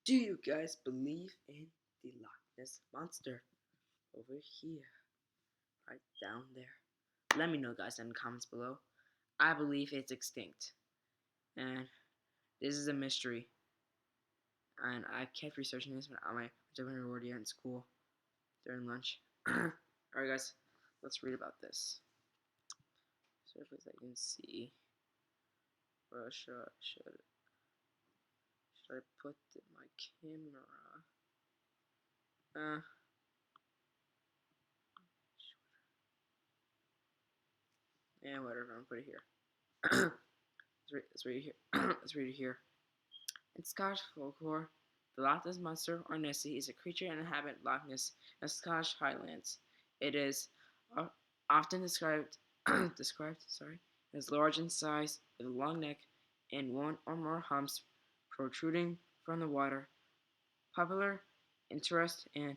Do you guys believe in the Loch Ness Monster? Over here, right down there. Let me know, guys, in the comments below. I believe it's extinct, and this is a mystery. And I kept researching this when I was in school during lunch. Alright, guys, let's read about this. Surface I can see. Where should I put my camera? Yeah, whatever. I'm gonna put it here. let's read it here. Let's read it here. In Scottish folklore, the Loch Ness Monster, or Nessie, is a creature inhabiting Loch Ness in the Scottish Highlands. It is often described as large in size, with a long neck and one or more humps protruding from the water. Popular interest and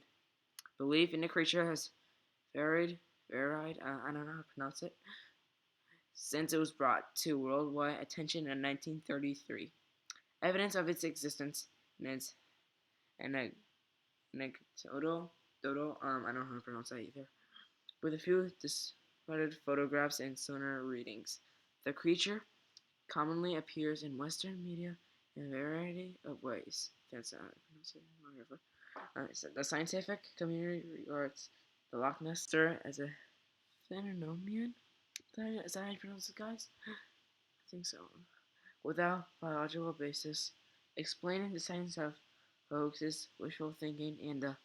belief in the creature has varied, I don't know how to pronounce it, since it was brought to worldwide attention in 1933. Evidence of its existence is anecdotal, I don't know how to pronounce that either, with a few discredited photographs and sonar readings. The creature commonly appears in Western media in a variety of ways. That's whatever. So the scientific community regards the Loch Ness Monster as a phenomenon. Is that how you pronounce it, guys? I think so. Without biological basis, explaining the science of hoaxes, wishful thinking, and the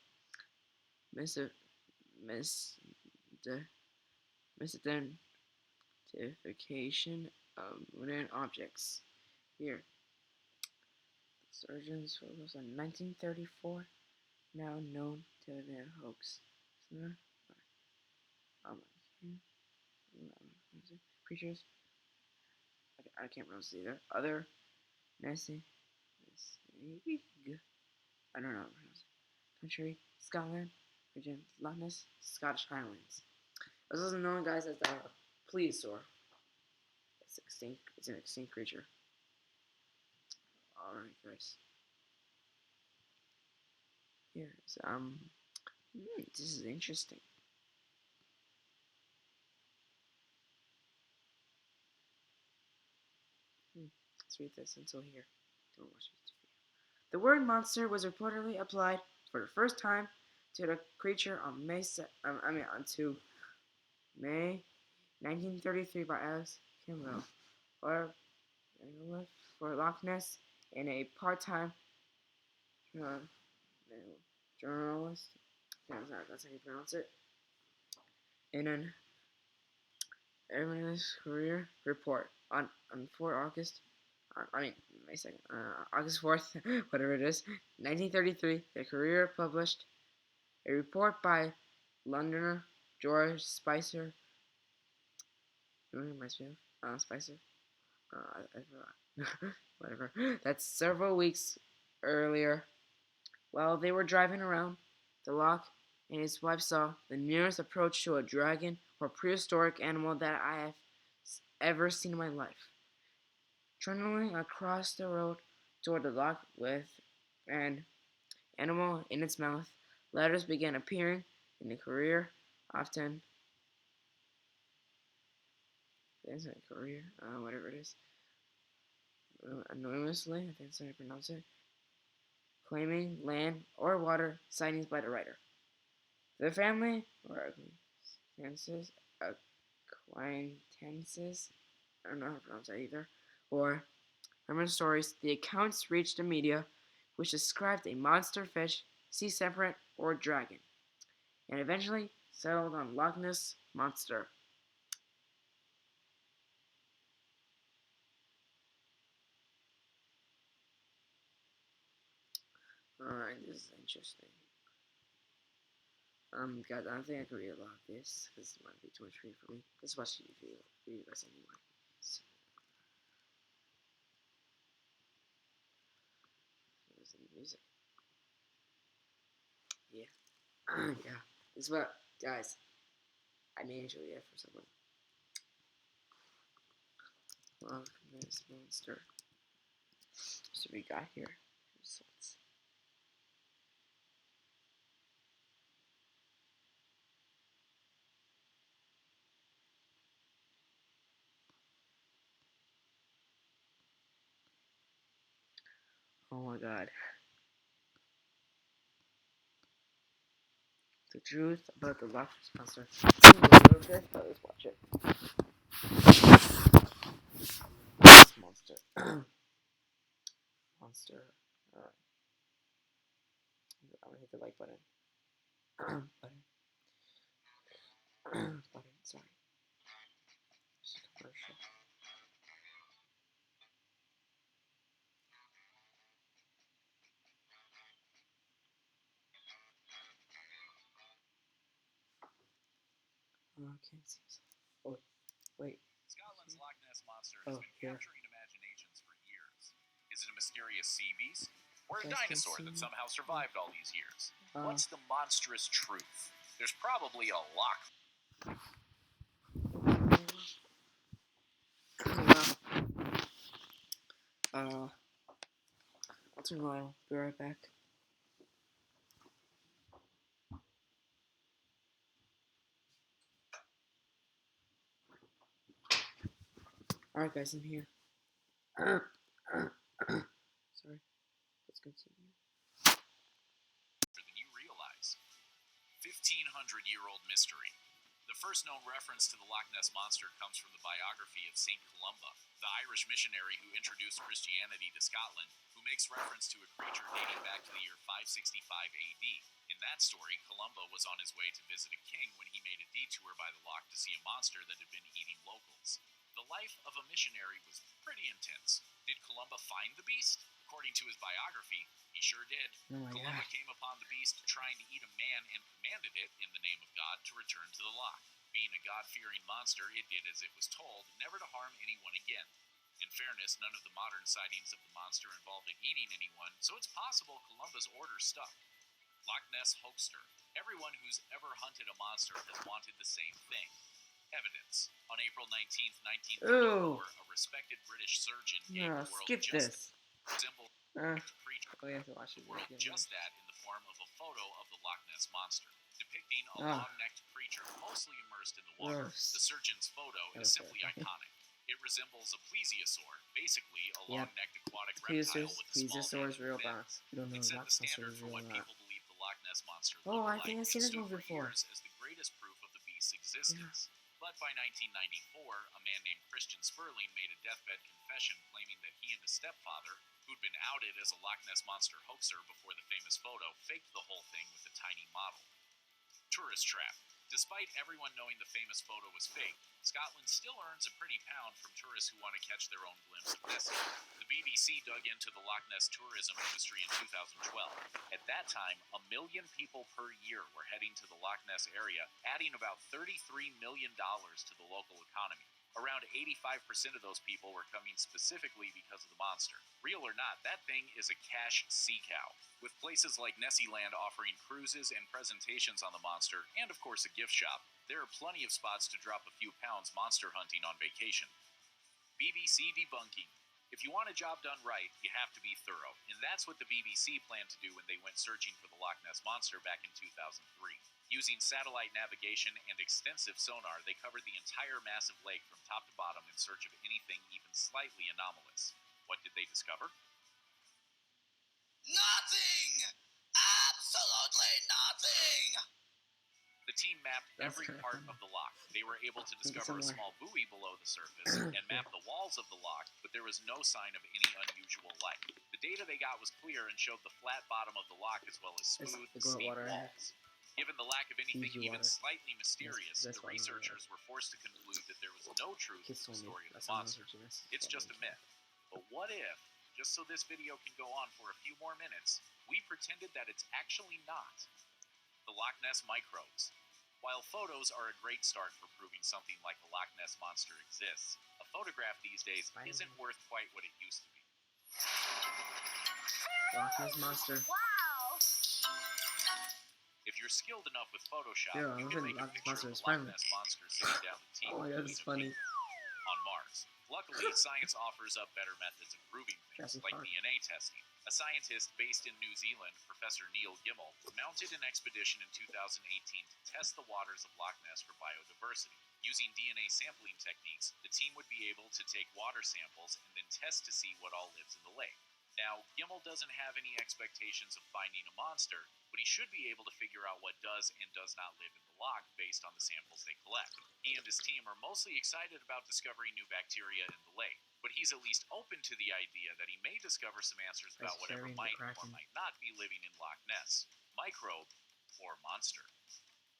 misidentification of modern objects. Here, the surgeons focus on 1934, now known to have been a hoax. Creatures. I can't pronounce it either. Other Nessie. I don't know how to pronounce it. Country, Scotland, region, Loch Ness, Scottish Highlands. This is known, guys, as the plesiosaur. It's extinct. It's an extinct creature. All right, guys. Here's this is interesting. Let's read this until here. Don't watch this video. The word monster was reportedly applied for the first time to the creature on onto May 1933 by Alex Campbell, or for Loch Ness, and a part-time journalist. That's how you pronounce it. In an Eminence Career report on 4 August. May 2nd, August 4th, whatever it is, 1933, the Courier published a report by Londoner George Spicer. You know who reminds me of? Spicer? I forgot. Whatever. That's several weeks earlier, while they were driving around the loch, and his wife saw the nearest approach to a dragon or prehistoric animal that I have ever seen in my life. Trundling across the road toward the loch with an animal in its mouth, letters began appearing in the Courier, often whatever it is, anonymously, I think that's how you pronounce it, claiming land or water sightings by the writer. The family, or acquaintances, I don't know how to pronounce that either, or remember stories, the accounts reached the media, which described a monster fish, sea serpent, or dragon, and eventually settled on Loch Ness Monster. Alright, this is interesting. Guys, I don't think I can read a lot of this, because it might be too much for me. Let's watch the video for you guys anyway. So, here's the music. Yeah. Yeah. This is what, guys, I made a video for someone. Loch Ness Monster. So we got here. Results. Oh my god. The truth about the Loch Ness Monster. It's a little bit, but let's watch it. Monster. Monster. Alright. I'm gonna hit the like button. Button. Button, sorry. It's a commercial. Oh, I can't see this. Oh, wait. Scotland's Loch Ness Monster has been capturing imaginations for years. Is it a mysterious sea beast? Or a dinosaur that somehow survived all these years? What's the monstrous truth? There's probably a lot. I'll turn around. I'll be right back. Alright guys, I'm here. Sorry. Let's continue. Than you realize. 1,500-year-old mystery. The first known reference to the Loch Ness Monster comes from the biography of Saint Columba, the Irish missionary who introduced Christianity to Scotland, who makes reference to a creature dating back to the year 565 AD. In that story, Columba was on his way to visit a king when he made a detour by the loch to see a monster that had been eating locals. The life of a missionary was pretty intense. Did Columba find the beast? According to his biography, he sure did. Columba came upon the beast trying to eat a man and commanded it, in the name of God, to return to the loch. Being a God-fearing monster, it did as it was told, never to harm anyone again. In fairness, none of the modern sightings of the monster involved it eating anyone, so it's possible Columba's order stuck. Loch Ness hoaxer. Everyone who's ever hunted a monster has wanted the same thing. Evidence. On April 19th, 1934, a respected British surgeon gave the world just resembled creature. The world just that in the form of a photo of the Loch Ness Monster, depicting a long-necked creature mostly immersed in the water. The surgeon's photo is simply iconic. It resembles a plesiosaur, basically a long-necked aquatic reptile with a small head and fins. It set the standard for what people believe the Loch Ness Monster looked like, and stood for years as the greatest proof of the beast's existence. But by 1994, a man named Christian Sperling made a deathbed confession claiming that he and his stepfather, who'd been outed as a Loch Ness Monster hoaxer before the famous photo, faked the whole thing with a tiny model. Tourist trap. Despite everyone knowing the famous photo was fake, Scotland still earns a pretty pound from tourists who want to catch their own glimpse of Nessie. The BBC dug into the Loch Ness tourism industry in 2012. At that time, 1 million people per year were heading to the Loch Ness area, adding about $33 million to the local economy. Around 85% of those people were coming specifically because of the monster. Real or not, that thing is a cash sea cow. With places like Nessieland offering cruises and presentations on the monster, and of course a gift shop, there are plenty of spots to drop a few pounds monster hunting on vacation. BBC debunking. If you want a job done right, you have to be thorough, and that's what the BBC planned to do when they went searching for the Loch Ness Monster back in 2003. Using satellite navigation and extensive sonar, they covered the entire massive lake from top to bottom in search of anything even slightly anomalous. What did they discover? Nothing! Absolutely nothing! The team mapped every part of the loch. They were able to discover a small buoy below the surface and map the walls of the loch, but there was no sign of any unusual life. The data they got was clear and showed the flat bottom of the loch as well as smooth, steep walls. Given the lack of anything even slightly mysterious, the researchers were forced to conclude that there was no truth to the story of the monster. It's just a myth. But what if, just so this video can go on for a few more minutes, we pretended that it's actually not? The Loch Ness microbes. While photos are a great start for proving something like the Loch Ness Monster exists, a photograph these days isn't worth quite what it used to be. Loch Ness Monster. Wow! If you're skilled enough with Photoshop, you can make a picture of the Loch Ness Monster sitting down the teeth. Oh my god, that's funny. On Mars. Luckily, science offers up better methods of proving things, like DNA testing. A scientist based in New Zealand, Professor Neil Gimmel, mounted an expedition in 2018 to test the waters of Loch Ness for biodiversity. Using DNA sampling techniques, the team would be able to take water samples and then test to see what all lives in the lake. Now, Gimmel doesn't have any expectations of finding a monster, but he should be able to figure out what does and does not live in the loch based on the samples they collect. He and his team are mostly excited about discovering new bacteria in the lake, but he's at least open to the idea that he may discover some answers about whatever might or might not be living in Loch Ness, microbe or monster.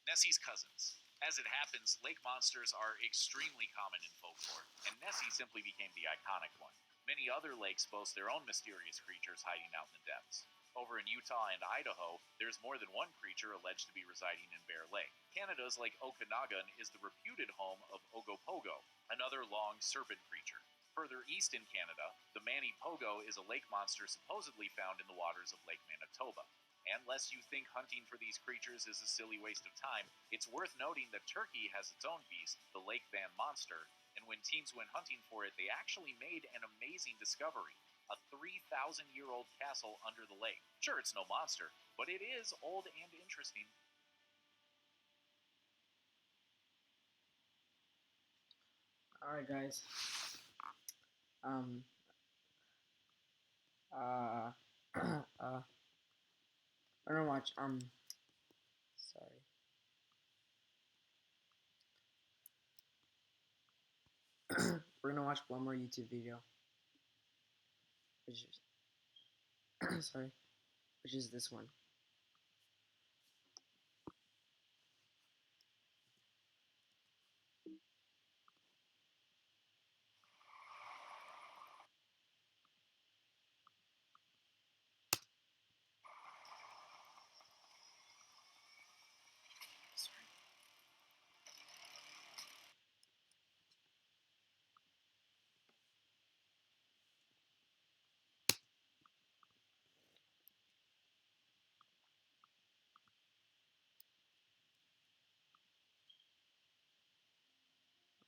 Nessie's cousins. As it happens, lake monsters are extremely common in folklore, and Nessie simply became the iconic one. Many other lakes boast their own mysterious creatures hiding out in the depths. Over in Utah and Idaho, there's more than one creature alleged to be residing in Bear Lake. Canada's Lake Okanagan is the reputed home of Ogopogo, another long serpent creature. Further east in Canada, the Manny Pogo is a lake monster supposedly found in the waters of Lake Manitoba. And lest you think hunting for these creatures is a silly waste of time, it's worth noting that Turkey has its own beast, the Lake Van Monster, and when teams went hunting for it, they actually made an amazing discovery. A 3,000-year-old castle under the lake. Sure, it's no monster, but it is old and interesting. Alright, guys. Uh, we're gonna watch, sorry. We're gonna watch one more YouTube video. Which is, sorry. Which is this one.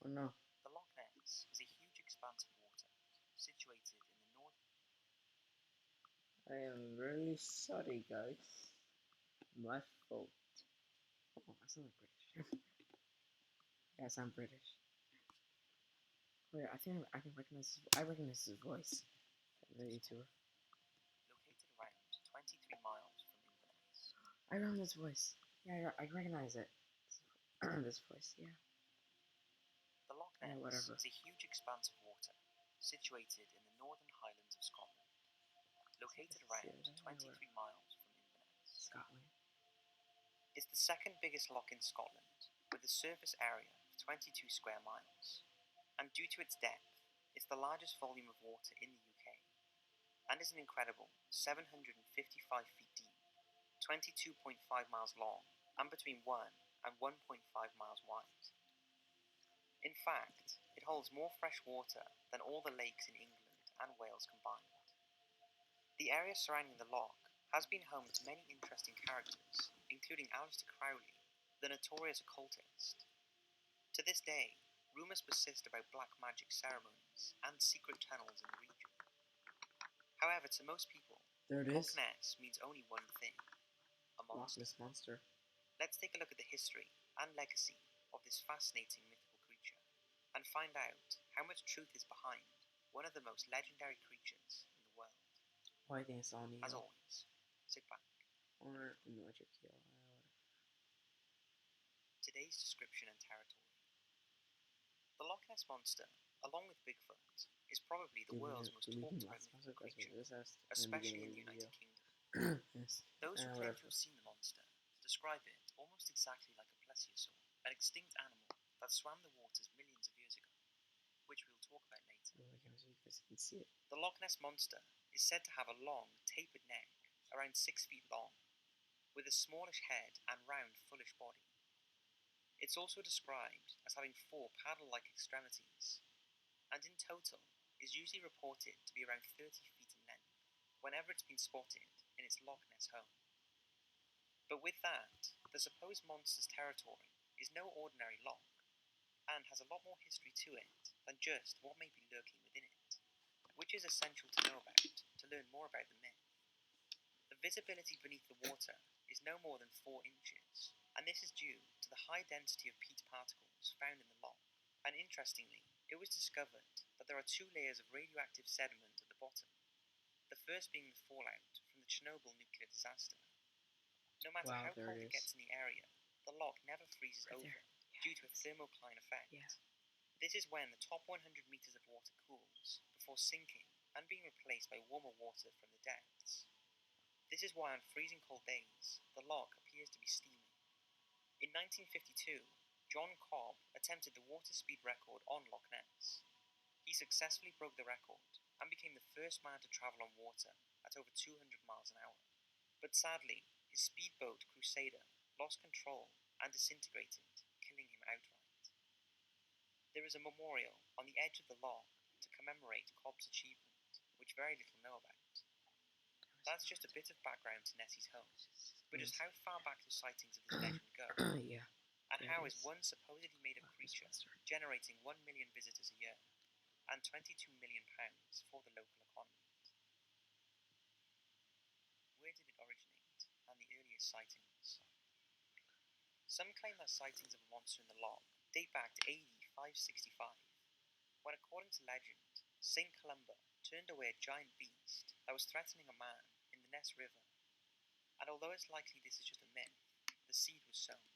Oh no. The Loch Ness is a huge expanse of water situated in the north. I am really sorry, guys. My fault. Oh, I sound like British. Yes, I'm British. Wait, I think I can recognize. I recognize his voice. The YouTuber. Located around 23 miles from Inverness. I remember this voice. Yeah, I recognize it. This voice, yeah. The Loch Yeah, Ness whatever. is a huge expanse of water situated in the northern highlands of Scotland. Located around 23 miles from Inverness. Scotland. It's the second biggest loch in Scotland, with a surface area of 22 square miles. And due to its depth, it's the largest volume of water in the UK, and is an incredible 755 feet deep, 22.5 miles long, and between 1 and 1.5 miles wide. In fact, it holds more fresh water than all the lakes in England and Wales combined. The area surrounding the loch has been home to many interesting characters, including Aleister Crowley, the notorious occultist. To this day, rumours persist about black magic ceremonies and secret tunnels in the region. However, to most people, There it Loch is. Ness means only one thing: a Loch monster. Ness Monster. Let's take a look at the history and legacy of this fascinating mythical creature, and find out how much truth is behind one of the most legendary creatures in the world. Oh, I think it's on As always, sit back. Or Electric Eel. Today's description and territory. The Loch Ness Monster, along with Bigfoot, is probably the world's most talked about mythical creature, especially in the United Kingdom. Yes. Those who claim to have seen the monster describe it almost exactly like a plesiosaur, an extinct animal that swam the waters millions of years ago, which we'll talk about later. You guys can see it. The Loch Ness Monster is said to have a long, tapered neck, around 6 feet long, with a smallish head and round, fullish body. It's also described as having 4 paddle-like extremities, and in total is usually reported to be around 30 feet in length whenever it's been spotted in its Loch Ness home. But with that, the supposed monster's territory is no ordinary loch, and has a lot more history to it than just what may be lurking within it, which is essential to know about to learn more about the myth. The visibility beneath the water is no more than 4 inches, and this is due to the high density of peat particles found in the loch. And interestingly, it was discovered that there are 2 layers of radioactive sediment at the bottom, the first being the fallout from the Chernobyl nuclear disaster. No matter Wow, how there cold it it gets is. in the area, the loch never freezes Right over there. Yeah, due I to a can see. thermocline effect. Yeah. This is when the top 100 meters of water cools before sinking and being replaced by warmer water from the depths. This is why on freezing cold days, the loch appears to be steaming. In 1952, John Cobb attempted the water speed record on Loch Ness. He successfully broke the record and became the first man to travel on water at over 200 miles an hour. But sadly, his speedboat Crusader lost control and disintegrated, killing him outright. There is a memorial on the edge of the loch to commemorate Cobb's achievement, which very little know about. That's just a bit of background to Nessie's home, but just how far back do sightings of this legend go? Yeah. And Yeah, how it is is. one supposedly made-up Loch Ness creature Monster. generating 1 million visitors a year and £22 million for the local economy? Where did it originate, and the earliest sightings? Some claim that sightings of a monster in the loch date back to AD 565, when, according to legend, St. Columba turned away a giant beast that was threatening a man in the Ness River. And although it's likely this is just a myth, the seed was sown.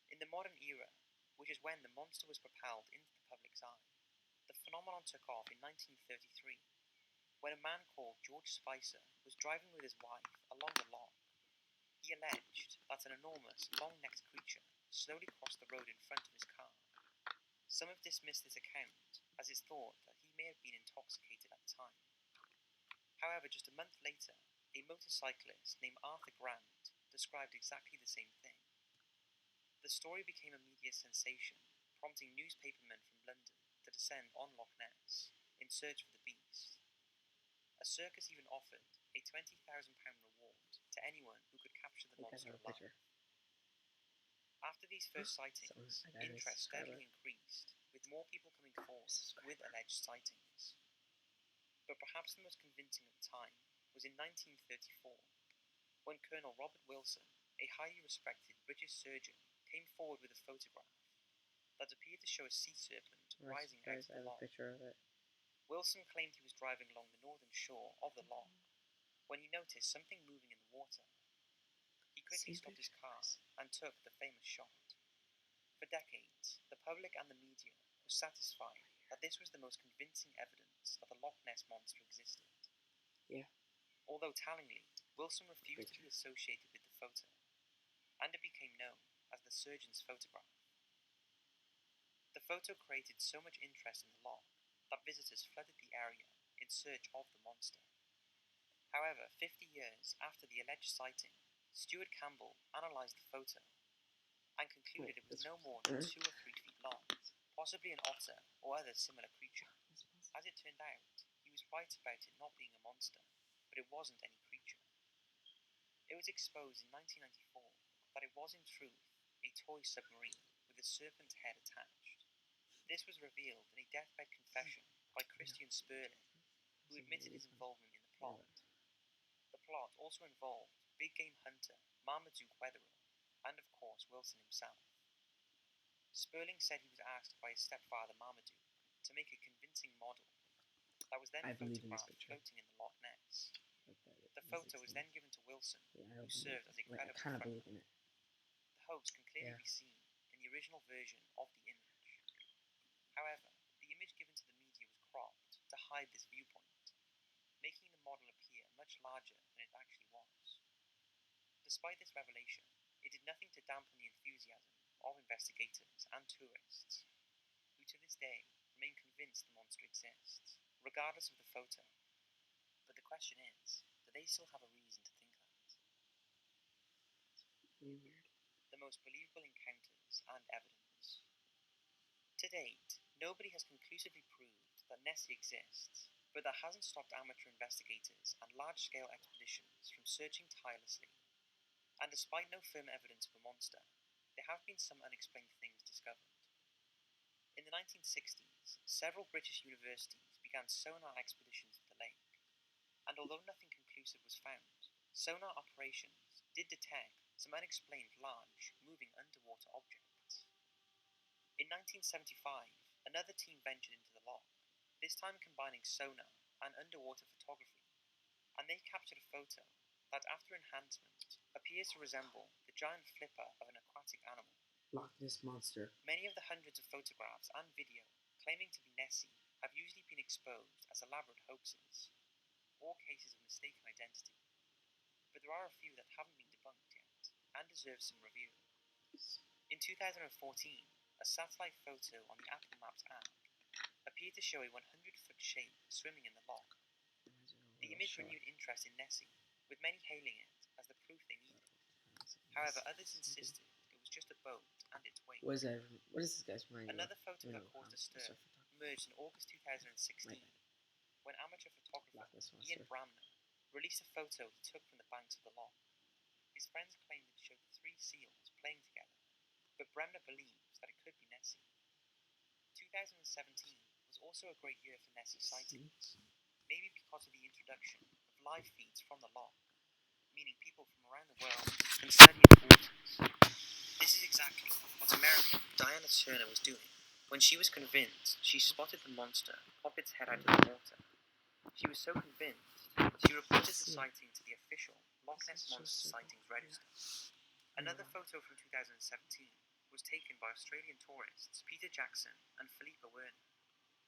In the modern era, which is when the monster was propelled into the public's eye, the phenomenon took off in 1933, when a man called George Spicer was driving with his wife along the loch. He alleged that an enormous, long-necked creature slowly crossed the road in front of his car. Some have dismissed this account, as it's thought that he may have been intoxicated at the time. However, just a month later, a motorcyclist named Arthur Grant described exactly the same thing. The story became a media sensation, prompting newspapermen from London to descend on Loch Ness in search for the beast. A circus even offered a £20,000 reward to anyone who could capture the You guys monster have a alive. picture. After these first sightings, interest steadily increased, with more people coming forward with alleged sightings. But perhaps the most convincing at the time was in 1934, when Colonel Robert Wilson, a highly respected British surgeon, came forward with a photograph that appeared to show a sea serpent rising out of the I have a loch. picture of it. Wilson claimed he was driving along the northern shore of the loch when he noticed something moving in the water. He quickly stopped his car and took the famous shot. For decades, the public and the media were satisfied that this was the most convincing evidence that the Loch Ness Monster existed. Yeah. Although tellingly, Wilson refused to be associated with the photo, and it became known as the surgeon's photograph. The photo created so much interest in the loch that visitors flooded the area in search of the monster. However, 50 years after the alleged sighting, Stuart Campbell analysed the photo and concluded it was no more than 2 or 3 feet long, possibly an otter or other similar creature. As it turned out, he was right about it not being a monster, but it wasn't any creature. It was exposed in 1994 that it was in truth a toy submarine with a serpent head attached. This was revealed in a deathbed confession by Christian Sperling, who admitted his involvement in the plot. The plot also involved big game hunter Marmaduke Wetherill, and of course Wilson himself. Sperling said he was asked by his stepfather Marmaduke to make a convincing model that was then photographed floating in the Loch Ness. The photo was then given to Wilson, who served as a credible frontman. The hoax can clearly be seen in the original version of the image. However, the image given to the media was cropped to hide this viewpoint, making the model appear much larger than it actually was. Despite this revelation, it did nothing to dampen the enthusiasm of investigators and tourists, who to this day remain convinced the monster exists, regardless of the photo. But the question is, do they still have a reason to think that? Really weird. The most believable encounters and evidence. To date, nobody has conclusively proved that Nessie exists, but that hasn't stopped amateur investigators and large-scale expeditions from searching tirelessly. And despite no firm evidence of a monster, there have been some unexplained things discovered. In the 1960s, several British universities began sonar expeditions to the lake, and although nothing conclusive was found, sonar operations did detect some unexplained large, moving underwater objects. In 1975, another team ventured into the loch, this time combining sonar and underwater photography. and they captured a photo that, after enhancement, appears to resemble the giant flipper of an aquatic animal. Loch Ness Monster. Many of the hundreds of photographs and video claiming to be Nessie have usually been exposed as elaborate hoaxes, or cases of mistaken identity, but there are a few that haven't been debunked yet, and deserve some review. In 2014, a satellite photo on the Apple Maps app appeared to show a 100-foot shape swimming in the loch. The image renewed interest in Nessie, with many hailing it as the proof they needed. However, others insisted it was just a boat and its weight. What is that? What is this guy's mind? Another photo that caused a stir emerged in August 2016 when amateur photographer Ian Bramner released a photo he took from the banks of the loch. His friends claimed it showed the three seals playing together, but Bramner believes that it could be Nessie. 2017 was also a great year for Nessie sightings, maybe because of the introduction of live feeds from the loch, meaning people from around the world can study its waters. This is exactly what American Diana Turner was doing when she was convinced she spotted the monster pop its head out of the water. She was so convinced that she reported the sighting to the official Loch Ness Monster Sightings Register. Another photo from 2017 was taken by Australian tourists Peter Jackson and Philippa Werner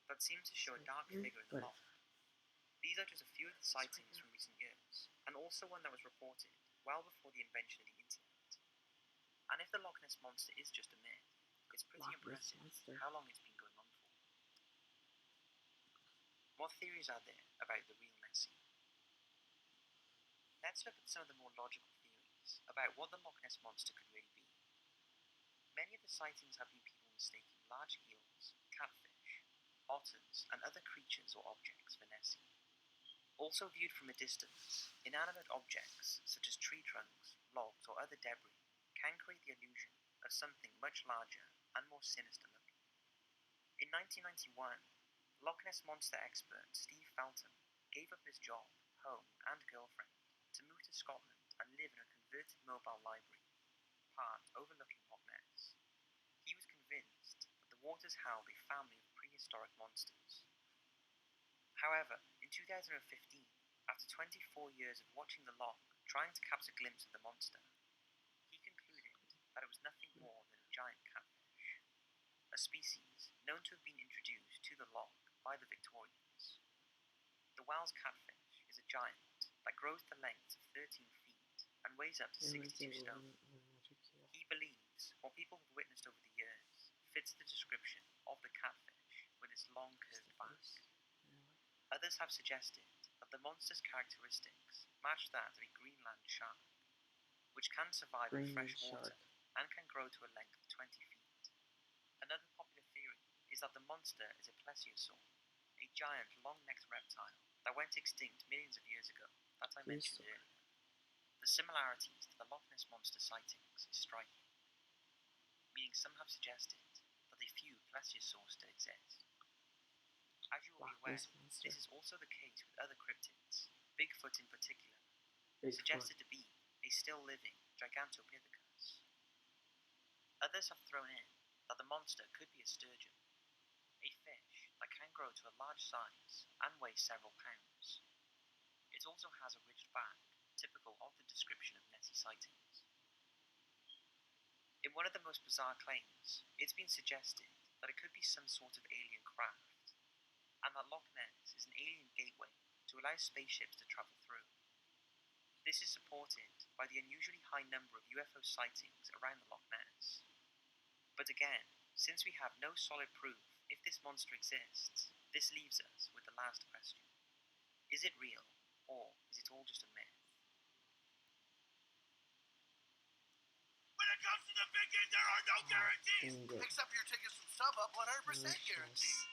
that seemed to show a dark figure in the loch. These are just a few of the sightings from recent years, and also one that was reported well before the invention of the internet. And if the Loch Ness Monster is just a myth, it's pretty impressive how long it's been going on for. What theories are there about the real Nessie? Let's look at some of the more logical theories about what the Loch Ness Monster could really be. Many of the sightings have been people mistaking large eels, catfish, otters, and other creatures or objects for Nessie. Also viewed from a distance, inanimate objects such as tree trunks, logs, or other debris can create the illusion of something much larger and more sinister looking. In 1991, Loch Ness Monster expert Steve Felton gave up his job, home, and girlfriend to move to Scotland and live in a converted mobile library park overlooking Loch Ness. He was convinced that the waters held a family of prehistoric monsters. However, in 2015, after 24 years of watching the loch trying to catch a glimpse of the monster, he concluded that it was nothing more than a giant catfish, a species known to have been introduced to the loch by the Victorians. The Wells catfish is a giant that grows to lengths of 13 feet and weighs up to 62 stone. He believes what people have witnessed over the years fits the description of the catfish with its long curved back. Others have suggested that the monster's characteristics match that of a Greenland shark, which can survive in fresh water and can grow to a length of 20 feet. Another popular theory is that the monster is a plesiosaur, a giant long-necked reptile that went extinct millions of years ago that I mentioned earlier. The similarities to the Loch Ness Monster sightings is striking, meaning some have suggested that a few plesiosaurs still exist. As you will be aware, this is also the case with other cryptids, Bigfoot in particular, suggested to be a still-living Gigantopithecus. Others have thrown in that the monster could be a sturgeon, a fish that can grow to a large size and weigh several pounds. It also has a ridged back, typical of the description of Nessie sightings. In one of the most bizarre claims, it's been suggested that it could be some sort of alien craft, and that Loch Ness is an alien gateway to allow spaceships to travel through. This is supported by the unusually high number of UFO sightings around the Loch Ness. But again, since we have no solid proof if this monster exists, this leaves us with the last question. Is it real, or is it all just a myth? When it comes to the big game, there are no guarantees! Except your tickets from StubHub, 100% guaranteed.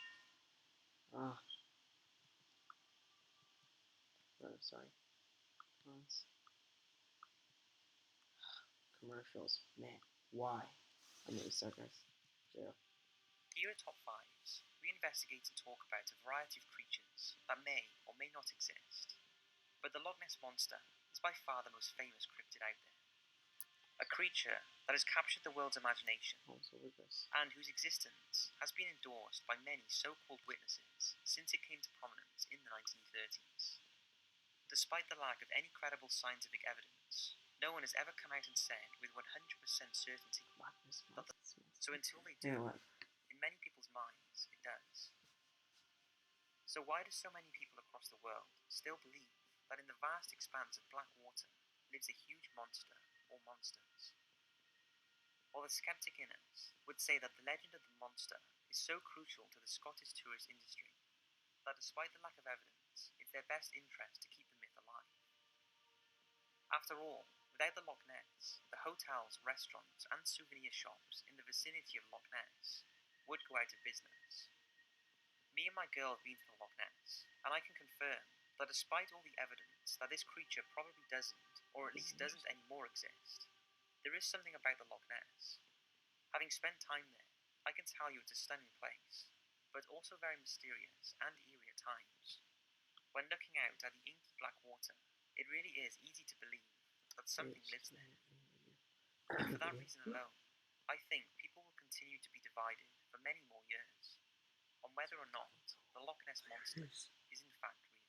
Sorry. Commercials. Man, why? I'm really sorry, guys. Jail. Here at Top 5s, we investigate and talk about a variety of creatures that may or may not exist. But the Loch Ness Monster is by far the most famous cryptid out there. A creature that has captured the world's imagination and whose existence has been endorsed by many so-called witnesses since it came to prominence in the 1930s. Despite the lack of any credible scientific evidence, no one has ever come out and said with 100% certainty that so until they do, in many people's minds, it does. So why do so many people across the world still believe that in the vast expanse of black water lives a huge monster or monsters? Well, the skeptic in us would say that the legend of the monster is so crucial to the Scottish tourist industry that despite the lack of evidence, it's their best interest to keep the myth alive. After all, without the Loch Ness, the hotels, restaurants, and souvenir shops in the vicinity of Loch Ness would go out of business. Me and my girl have been to the Loch Ness, and I can confirm that despite all the evidence that this creature probably doesn't, or at least doesn't anymore exist, there is something about the Loch Ness. Having spent time there, I can tell you it's a stunning place, but also very mysterious and eerie at times. When looking out at the inky black water, it really is easy to believe that something lives there. And for that reason alone, I think people will continue to be divided for many more years on whether or not the Loch Ness Monster is in fact real.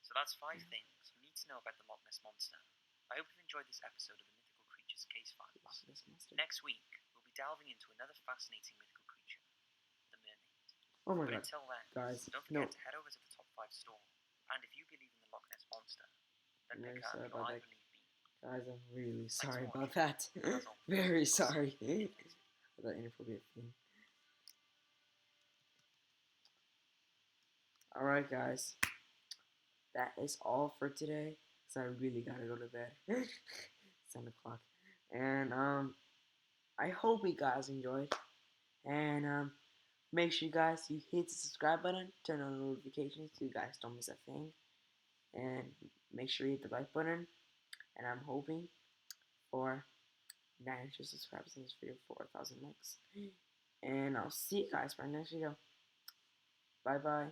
So that's 5 things you need to know about the Loch Ness Monster. I hope you've enjoyed this episode of the Mythical Creatures Case Files. Next week, we'll be delving into another fascinating mythical creature, the mermaid. Oh my But god, until then, guys, don't forget to head over to the Top 5 store, and if you believe in the Loch Ness Monster, then pick up your I Believe me. Guys, I'm really sorry for about watching. that. As always, Very I'll see sorry. you next week. That inappropriate thing. Alright, guys. That is all for today. Because I really gotta go to bed. 7 o'clock. And, I hope you guys enjoyed. And, make sure you guys, you hit the subscribe button, turn on notifications so you guys don't miss a thing. And make sure you hit the like button. And I'm hoping for 900 subscribers in this video for 1,000 likes. And I'll see you guys for our next video. Bye bye.